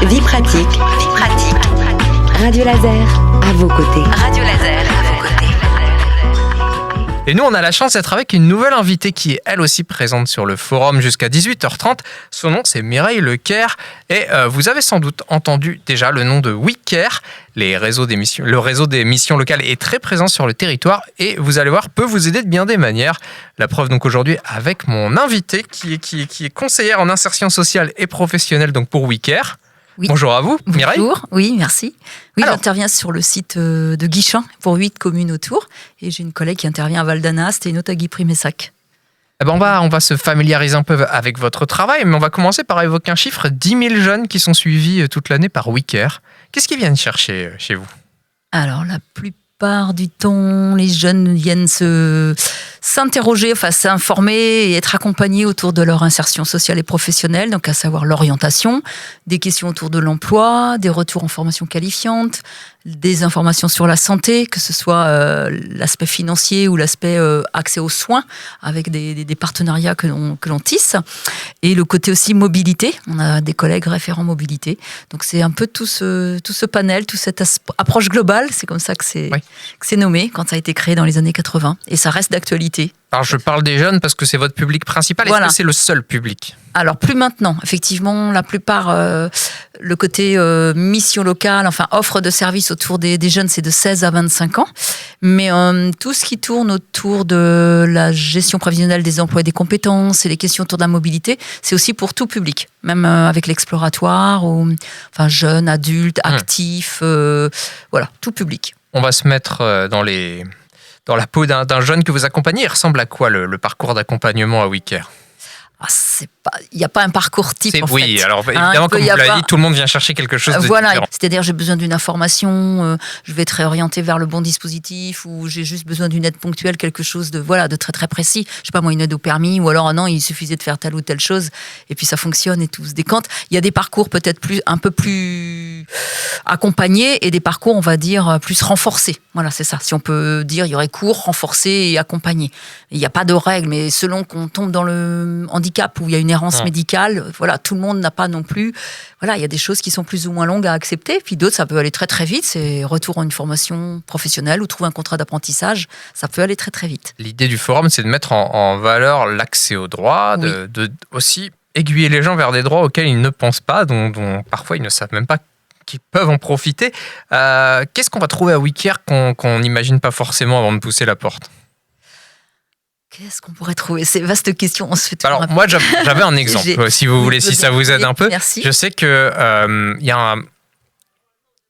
Vie pratique. Radio Laser, à vos côtés. Et nous, on a la chance d'être avec une nouvelle invitée qui est elle aussi présente sur le forum jusqu'à 18h30. Son nom, c'est Mireille Lecaire. Et vous avez sans doute entendu déjà le nom de WeCare. Le réseau des missions locales est très présent sur le territoire et vous allez voir, peut vous aider de bien des manières. La preuve donc aujourd'hui avec mon invitée qui est conseillère en insertion sociale et professionnelle donc pour WeCare. Oui. Bonjour à vous, Mireille. Bonjour, oui, merci. Oui, Alors, j'interviens sur le site de Guichen pour 8 communes autour. Et j'ai une collègue qui intervient à Val d'Anast et une autre à Guy-Prix-Messac. Eh ben on va se familiariser un peu avec votre travail, mais on va commencer par évoquer un chiffre, 10 000 jeunes qui sont suivis toute l'année par WeCare. Qu'est-ce qu'ils viennent chercher chez vous ? Alors, la plupart du temps, les jeunes viennent s'interroger, enfin s'informer et être accompagnés autour de leur insertion sociale et professionnelle, donc à savoir l'orientation, des questions autour de l'emploi, des retours en formation qualifiante, des informations sur la santé, que ce soit l'aspect financier ou l'aspect accès aux soins, avec des partenariats que l'on tisse, et le côté aussi mobilité. On a des collègues référents mobilité, donc c'est un peu tout ce panel, toute cette approche globale, c'est comme ça que c'est nommé quand ça a été créé dans les années 80, et ça reste d'actualité. Alors je parle des jeunes parce que c'est votre public principal, voilà. Est-ce que c'est le seul public ? Alors plus maintenant, effectivement, la plupart, le côté mission locale, enfin offre de services autour des jeunes, c'est de 16 à 25 ans. Mais tout ce qui tourne autour de la gestion prévisionnelle des emplois et des compétences et les questions autour de la mobilité, c'est aussi pour tout public, même avec l'exploratoire, enfin jeunes, adultes, actifs, voilà, tout public. On va se mettre dans la peau d'un jeune que vous accompagnez. Il ressemble à quoi le parcours d'accompagnement à WeCare ? Il n'y a pas un parcours type en fait. Oui, alors évidemment, comme vous l'avez dit, tout le monde vient chercher quelque chose de différent. C'est-à-dire j'ai besoin d'une information, je vais être réorienté vers le bon dispositif, ou j'ai juste besoin d'une aide ponctuelle, quelque chose de très très précis. Je sais pas moi, une aide au permis, ou alors non, il suffisait de faire telle ou telle chose, et puis ça fonctionne et tout se décante. Il y a des parcours peut-être un peu plus accompagnés et des parcours, on va dire, plus renforcés. Voilà, c'est ça. Si on peut dire, il y aurait cours, renforcés et accompagnés. Il n'y a pas de règles, mais selon qu'on tombe dans le handicap où il y a une errance médicale, voilà, tout le monde n'a pas non plus. Voilà, il y a des choses qui sont plus ou moins longues à accepter, puis d'autres, ça peut aller très très vite. C'est retour à une formation professionnelle ou trouver un contrat d'apprentissage, ça peut aller très très vite. L'idée du forum, c'est de mettre en valeur l'accès aux droits, de aussi aiguiller les gens vers des droits auxquels ils ne pensent pas, dont parfois ils ne savent même pas qu'ils peuvent en profiter. Qu'est-ce qu'on va trouver à WeCare qu'on n'imagine pas forcément avant de pousser la porte ? Qu'est-ce qu'on pourrait trouver ? C'est une vaste question. Alors, moi, j'avais un exemple, si vous voulez, si ça vous aide un peu. Merci. Je sais qu'il y a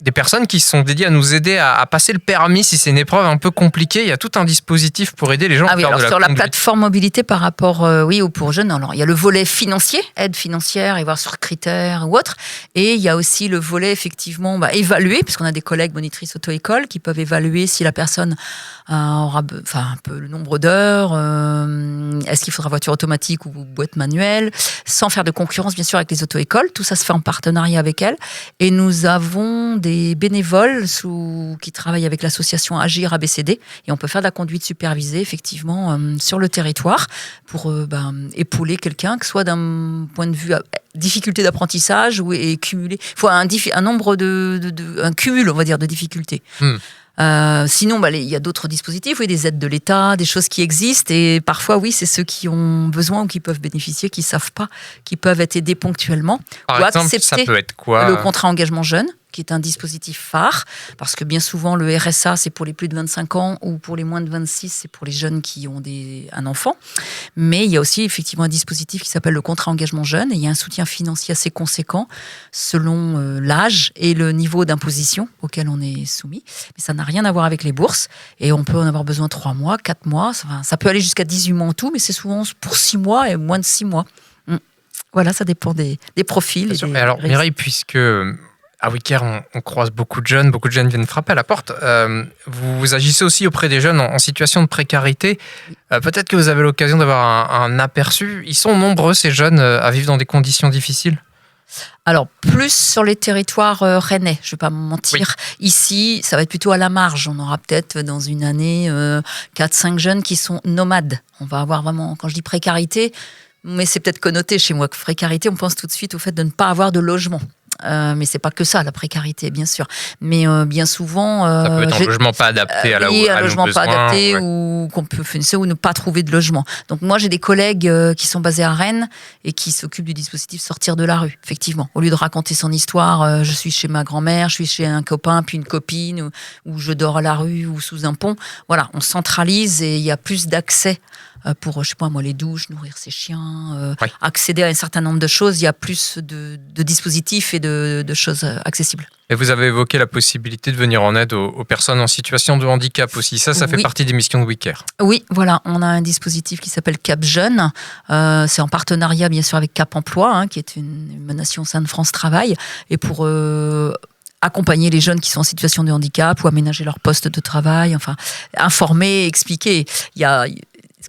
des personnes qui sont dédiées à nous aider à passer le permis si c'est une épreuve un peu compliquée. Il y a tout un dispositif pour aider les gens à faire de la conduite. Sur la plateforme mobilité par rapport ou pour jeunes, alors il y a le volet financier, aide financière et voir sur critères ou autre, et il y a aussi le volet effectivement évaluer, puisqu'on a des collègues monitrices auto-école qui peuvent évaluer si la personne aura un peu le nombre d'heures, est-ce qu'il faudra voiture automatique ou boîte manuelle, sans faire de concurrence bien sûr avec les auto-écoles. Tout ça se fait en partenariat avec elles, et nous avons des bénévoles qui travaillent avec l'association Agir ABCD, et on peut faire de la conduite supervisée effectivement sur le territoire pour épauler quelqu'un, que ce soit d'un point de vue difficulté d'apprentissage et cumuler. Il faut un nombre un cumul, on va dire, de difficultés. Sinon, il y a d'autres dispositifs, des aides de l'État, des choses qui existent, et parfois, c'est ceux qui ont besoin ou qui peuvent bénéficier, qui ne savent pas, qui peuvent être aidés ponctuellement. Par exemple, ça peut être quoi ? Le contrat engagement jeune, qui est un dispositif phare, parce que bien souvent, le RSA, c'est pour les plus de 25 ans, ou pour les moins de 26, c'est pour les jeunes qui ont un enfant. Mais il y a aussi effectivement un dispositif qui s'appelle le contrat engagement jeune, et il y a un soutien financier assez conséquent selon l'âge et le niveau d'imposition auquel on est soumis. Mais ça n'a rien à voir avec les bourses, et on peut en avoir besoin 3 mois, 4 mois, ça peut aller jusqu'à 18 mois en tout, mais c'est souvent pour 6 mois et moins de 6 mois. Voilà, ça dépend des profils. Mais alors, Mireille, puisque à WeCare, on croise beaucoup de jeunes viennent frapper à la porte. Vous agissez aussi auprès des jeunes en situation de précarité. Peut-être que vous avez l'occasion d'avoir un aperçu. Ils sont nombreux, ces jeunes, à vivre dans des conditions difficiles ? Alors, plus sur les territoires rennais, je ne vais pas me mentir. Oui. Ici, ça va être plutôt à la marge. On aura peut-être dans une année 4-5 jeunes qui sont nomades. On va avoir vraiment, quand je dis précarité, mais c'est peut-être connoté chez moi que précarité, on pense tout de suite au fait de ne pas avoir de logement. Mais c'est pas que ça, la précarité, bien sûr. Mais bien souvent, Ça peut être un logement pas adapté à oui, un nos logement besoins, pas adapté ouais. ou qu'on peut financer ou ne pas trouver de logement. Donc moi, j'ai des collègues qui sont basés à Rennes et qui s'occupent du dispositif sortir de la rue. Effectivement, au lieu de raconter son histoire, je suis chez ma grand-mère, je suis chez un copain, puis une copine, ou je dors à la rue ou sous un pont. Voilà, on centralise et il y a plus d'accès pour, je sais pas moi, les douches, nourrir ses chiens, Oui. accéder à un certain nombre de choses. Il y a plus de dispositifs et de choses accessibles. Et vous avez évoqué la possibilité de venir en aide aux personnes en situation de handicap aussi. Ça fait Oui. partie des missions de WeCare. Oui, voilà, on a un dispositif qui s'appelle Cap Jeune. C'est en partenariat, bien sûr, avec Cap Emploi, hein, qui est une émanation au sein de France Travail. Et pour accompagner les jeunes qui sont en situation de handicap ou aménager leur poste de travail, enfin, informer, expliquer. Il y a,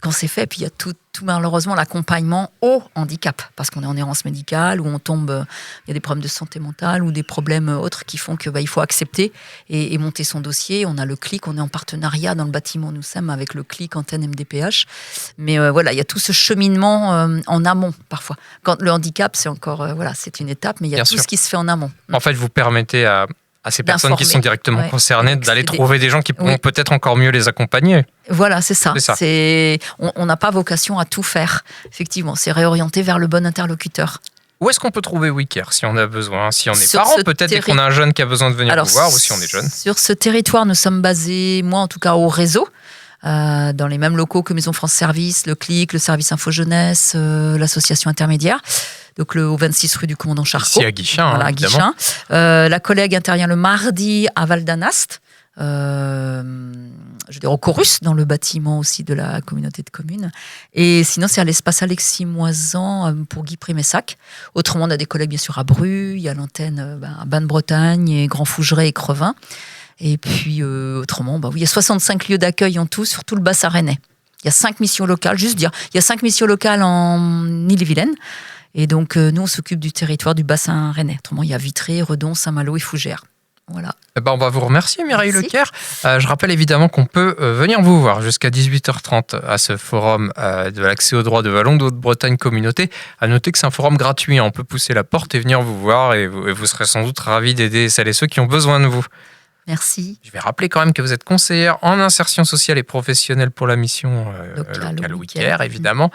quand c'est fait, puis il y a tout malheureusement l'accompagnement au handicap, parce qu'on est en errance médicale, où on tombe, il y a des problèmes de santé mentale ou des problèmes autres qui font que il faut accepter et monter son dossier. On a le CLIC, on est en partenariat dans le bâtiment où nous sommes avec le CLIC Antenne MDPH. Mais voilà, il y a tout ce cheminement en amont parfois. Quand le handicap, c'est encore c'est une étape, mais il y a Bien tout sûr. ce qui se fait en amont. En fait, vous permettez à ces personnes qui D'informer. sont directement Ouais. concernées d'aller Accéder. trouver des gens qui pourront Oui. peut-être encore mieux les accompagner. Voilà, c'est ça. C'est ça. On n'a pas vocation à tout faire. Effectivement, c'est réorienter vers le bon interlocuteur. Où est-ce qu'on peut trouver WeCare si on a besoin, si on est Sur parent ce peut-être et qu'on a un jeune qui a besoin de venir vous voir, ou si on est jeune? Sur ce territoire, nous sommes basés, moi en tout cas, au réseau, dans les mêmes locaux que Maison France Service, le CLIC, le service Info Jeunesse, l'association intermédiaire. Donc au 26 rue du Commandant Charcot. Ici à Guichin, Voilà, à évidemment. Guichin. La collègue intervient le mardi à Val d'Anast. Je veux dire au Chorus, dans le bâtiment aussi de la communauté de communes. Et sinon, c'est à l'espace Alexis Moisan pour Guy Prémessac. Autrement, on a des collègues bien sûr à Bru, il y a l'antenne à Banne-Bretagne, et Grand Fougeray et Crevin. Et puis autrement, il y a 65 lieux d'accueil en tout sur tout le bassin rennais. Il y a 5 missions locales, juste dire, il y a 5 missions locales en Ille-et-Vilaine. Et donc, nous, on s'occupe du territoire du bassin rennais. Autrement, il y a Vitré, Redon, Saint-Malo et Fougères. Voilà. On va vous remercier, Mireille Merci. Leclerc. Je rappelle évidemment qu'on peut venir vous voir jusqu'à 18h30 à ce forum de l'accès aux droits de Wallon de Haute-Bretagne Communauté. À noter que c'est un forum gratuit, hein. On peut pousser la porte et venir vous voir, et vous serez sans doute ravis d'aider celles et ceux qui ont besoin de vous. Merci. Je vais rappeler quand même que vous êtes conseillère en insertion sociale et professionnelle pour la mission Locale locale WeCare. WeCare, évidemment.